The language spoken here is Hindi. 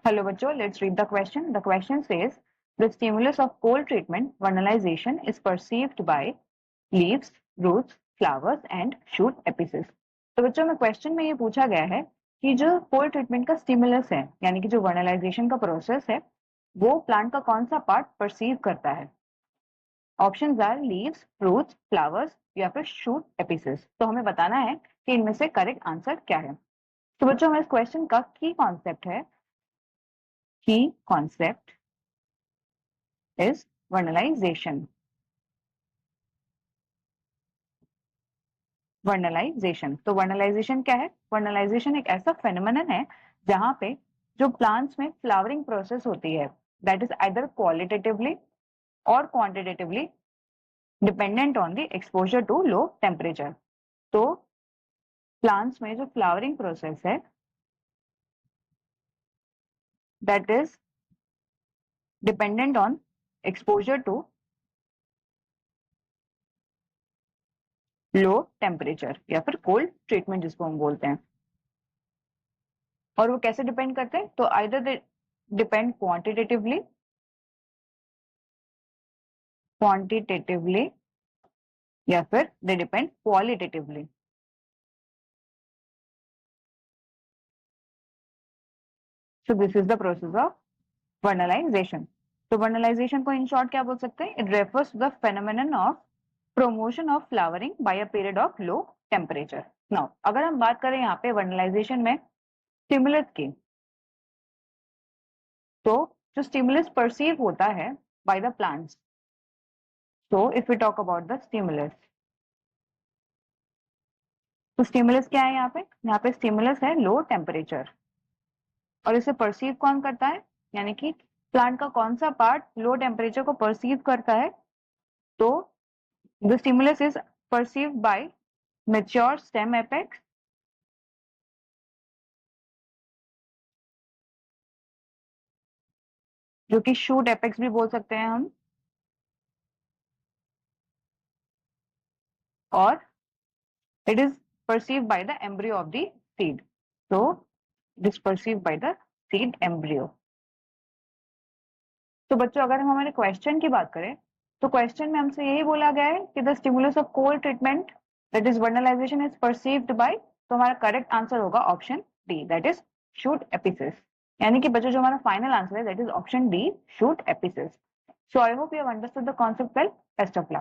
Hello बच्चों, let's read the question. The question says the stimulus of cold treatment vernalization is perceived by leaves, roots, flowers and shoot epices. तो बच्चों में क्वेश्चन में ये पूछा गया है कि जो कोल्ड ट्रीटमेंट का स्टिमुलस है यानी कि जो वर्नलाइजेशन का प्रोसेस है वो प्लांट का कौन सा पार्ट परसीव करता है. Options are leaves, roots, flowers या फिर शूट एपिसेस. तो हमें बताना है कि इनमें से करेक्ट आंसर क्या है. तो बच्चों में इस क्वेश्चन का की कॉन्सेप्ट है, की कॉन्सेप्ट is vernalization. वर्नलाइजेशन. तो वर्नलाइजेशन क्या है? वर्नलाइजेशन एक ऐसा फेनोमेनन है जहां पे जो प्लांट्स में फ्लावरिंग प्रोसेस होती है दैट इज आइदर क्वालिटेटिवली और quantitatively dependent on the exposure to low temperature. तो प्लांट्स में जो फ्लावरिंग प्रोसेस है that is dependent on exposure to low temperature या फिर कोल्ड ट्रीटमेंट जिसको हम बोलते हैं. और वो कैसे डिपेंड करते हैं? तो आइदर दे डिपेंड क्वांटिटेटिवली या फिर they depend qualitatively. So this is the process of vernalization. तो वर्नलाइजेशन को इन शॉर्ट क्या बोल सकते हैं? It refers to the phenomenon of promotion of flowering by a period of low temperature. Now अगर हम बात करें यहाँ पे वर्नलाइजेशन में स्टिमुलस की, तो जो स्टिमुलस परसीव होता है by the plants, so if we talk about the stimulus, तो स्टिमुलस क्या है यहाँ पे? यहाँ पे स्टिमुलस है लो टेम्परेचर. और इसे परसीव कौन करता है? यानी कि प्लांट का कौन सा पार्ट लो टेम्परेचर को परसीव करता है? तो the stimulus is perceived bye mature stem apex, जो कि शूट एपेक्स भी बोल सकते हैं हम, और it is perceived by the embryo of the seed. So it is perceived by the seed embryo. तो बच्चों अगर हम हमारे क्वेश्चन की बात करें तो क्वेश्चन में हमसे यही बोला गया है कि the stimulus of cold treatment that is vernalization is perceived bye, तो हमारा करेक्ट आंसर होगा option D that is shoot apices. यानी कि बच्चों जो हमारा फाइनल आंसर है that is option D shoot apices. So I hope you have understood the concept well. Best of luck.